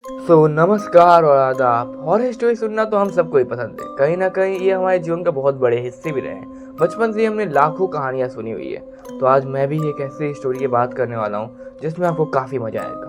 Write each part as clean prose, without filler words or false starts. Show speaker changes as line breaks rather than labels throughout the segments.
नमस्कार और आदाब। हॉरर स्टोरी सुनना तो हम सबको ही पसंद है। कहीं ना कहीं ये हमारे जीवन का बहुत बड़े हिस्से भी रहे हैं। बचपन से ही हमने लाखों कहानियां सुनी हुई है। तो आज मैं भी एक ऐसी स्टोरी की बात करने वाला हूँ जिसमें आपको काफ़ी मज़ा आएगा।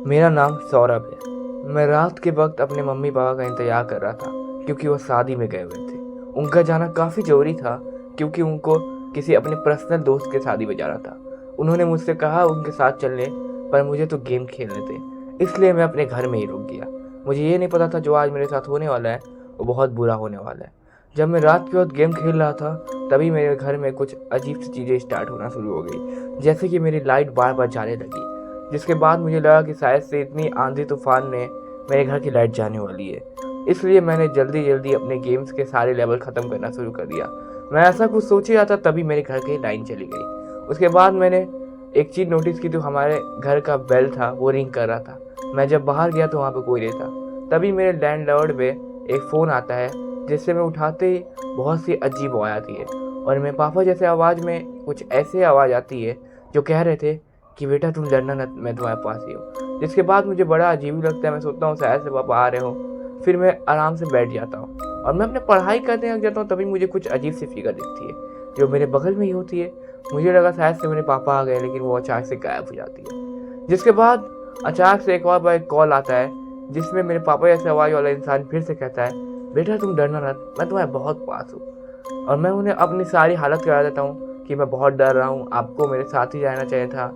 मेरा नाम सौरभ है। मैं रात के वक्त अपने मम्मी पापा का इंतजार कर रहा था क्योंकि वो शादी में गए हुए थे। उनका जाना काफ़ी ज़रूरी था क्योंकि उनको किसी अपने पर्सनल दोस्त के शादी में जाना था। उन्होंने मुझसे कहा उनके साथ चलने, पर मुझे तो गेम खेलने थे, इसलिए मैं अपने घर में ही रुक गया। मुझे ये नहीं पता था जो आज मेरे साथ होने वाला है वो बहुत बुरा होने वाला है। जब मैं रात के वक्त गेम खेल रहा था तभी मेरे घर में कुछ अजीब सी चीज़ें स्टार्ट होना शुरू हो गई, जैसे कि मेरी लाइट बार बार जाने लगी। जिसके बाद मुझे लगा कि शायद से इतनी आंधी तूफान में मेरे घर की लाइट जाने वाली है। इसलिए मैंने जल्दी जल्दी अपने गेम्स के सारे लेवल ख़त्म करना शुरू कर दिया। मैं ऐसा कुछ सोच ही रहा था तभी मेरे घर की लाइन चली गई। उसके बाद मैंने एक चीज़ नोटिस की, तो हमारे घर का बेल था वो रिंग कर रहा था। मैं जब बाहर गया तो वहाँ पे कोई नहीं था। तभी मेरे लैंडलॉर्ड में एक फ़ोन आता है जिससे मैं उठाते ही बहुत सी अजीब आवाज़ आती है और मेरे पापा जैसे आवाज़ में कुछ ऐसे आवाज़ आती है जो कह रहे थे कि बेटा तुम डरना न, मैं तुम्हारे पास ही हूँ। जिसके बाद मुझे बड़ा अजीब लगता है। मैं सोचता हूँ शायद से पापा आ रहे हो। फिर मैं आराम से बैठ जाता हूँ और मैं अपने पढ़ाई करने लग जाता हूँ। तभी मुझे कुछ अजीब सी फिगर दिखती है जो मेरे बगल में ही होती है। मुझे लगा शायद से मेरे पापा आ गए, लेकिन वो अचानक से गायब हो जाती है। जिसके बाद अचानक से एक और बार कॉल आता है जिसमें मेरे पापा जैसे आवाज़ वाला इंसान फिर से कहता है बेटा तुम डरना मत, मैं तुम्हारे बहुत पास हूँ। और मैं उन्हें अपनी सारी हालत करा देता हूँ कि मैं बहुत डर रहा हूँ, आपको मेरे साथ ही जाना चाहिए था।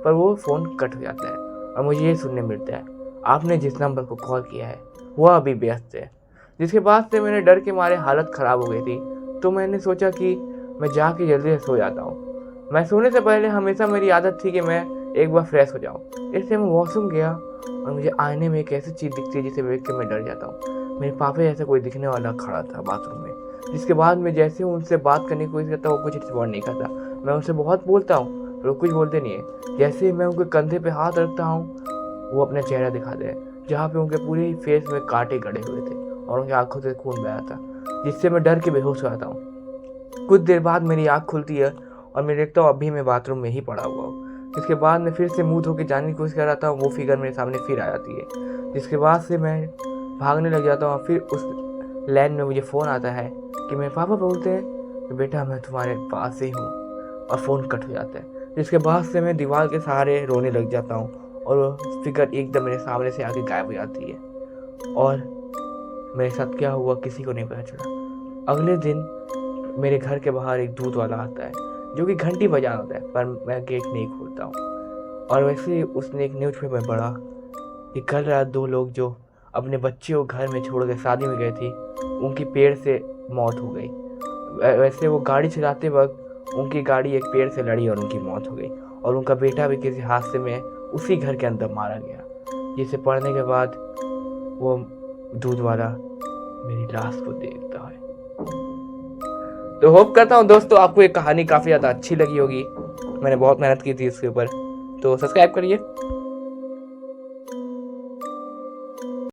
पर वो फ़ोन कट हो जाता है और मुझे ये सुनने मिलता है आपने जिस नंबर को कॉल किया है वो अभी व्यस्त है। जिसके बाद से मेरे डर के मारे हालत ख़राब हो गई थी, तो मैंने सोचा कि मैं जाके जल्दी से सो जाता हूँ। मैं सोने से पहले हमेशा मेरी आदत थी कि मैं एक बार फ्रेश हो जाऊँ, इसलिए मैं वॉशरूम गया और मुझे आईने में एक ऐसी चीज़ दिखती है जिसे देख के मैं डर जाता हूँ। मेरे पापा जैसे कोई दिखने वाला खड़ा था बाथरूम में। जिसके बाद मैं जैसे उनसे बात करने की कोशिश करता हूँ वो कुछ रिस्पॉन्ड नहीं करता। मैं उनसे बहुत बोलता हूँ पर वो कुछ बोलते नहीं है। जैसे ही मैं उनके कंधे पे हाथ रखता हूँ वो अपना चेहरा दिखाते हैं जहाँ पे उनके पूरे ही फेस में कांटे गड़े हुए थे और उनकी आंखों से खून बह रहा था, जिससे मैं डर के बेहोश हो जाता हूँ। कुछ देर बाद मेरी आँख खुलती है और मैं देखता हूँ अभी मैं बाथरूम में ही पड़ा हुआ हूँ। जिसके बाद मैं फिर से मुंह धो के जाने की कोशिश कर रहा था, वो फिगर मेरे सामने फिर आ जाती है। जिसके बाद से मैं भागने लग जाता हूँ। फिर उस लाइन में मुझे फ़ोन आता है कि मेरे पापा बोलते हैं कि बेटा मैं तुम्हारे पास ही हूँ, और फ़ोन कट हो जाता है। जिसके बाद से मैं दीवार के सहारे रोने लग जाता हूँ और वो फिगर एकदम मेरे सामने से आके गायब हो जाती है। और मेरे साथ क्या हुआ किसी को नहीं पता चला। अगले दिन मेरे घर के बाहर एक दूध वाला आता है जो कि घंटी बजाना होता है, पर मैं गेट नहीं खोलता हूँ। और वैसे ही उसने एक न्यूज़ पेपर में पढ़ा कि कल रात दो लोग जो अपने बच्चे को घर में छोड़ के शादी में गए थे उनकी पेड़ से मौत हो गई। वैसे वो गाड़ी चलाते वक्त उनकी गाड़ी एक पेड़ से लड़ी और उनकी मौत हो गई, और उनका बेटा भी किसी हादसे में उसी घर के अंदर मारा गया। जिसे पढ़ने के बाद वो दूध वाला मेरी लाश को देखता है। तो होप करता हूँ दोस्तों आपको ये कहानी काफ़ी ज़्यादा अच्छी लगी होगी। मैंने बहुत मेहनत की थी इसके ऊपर, तो सब्सक्राइब करिए।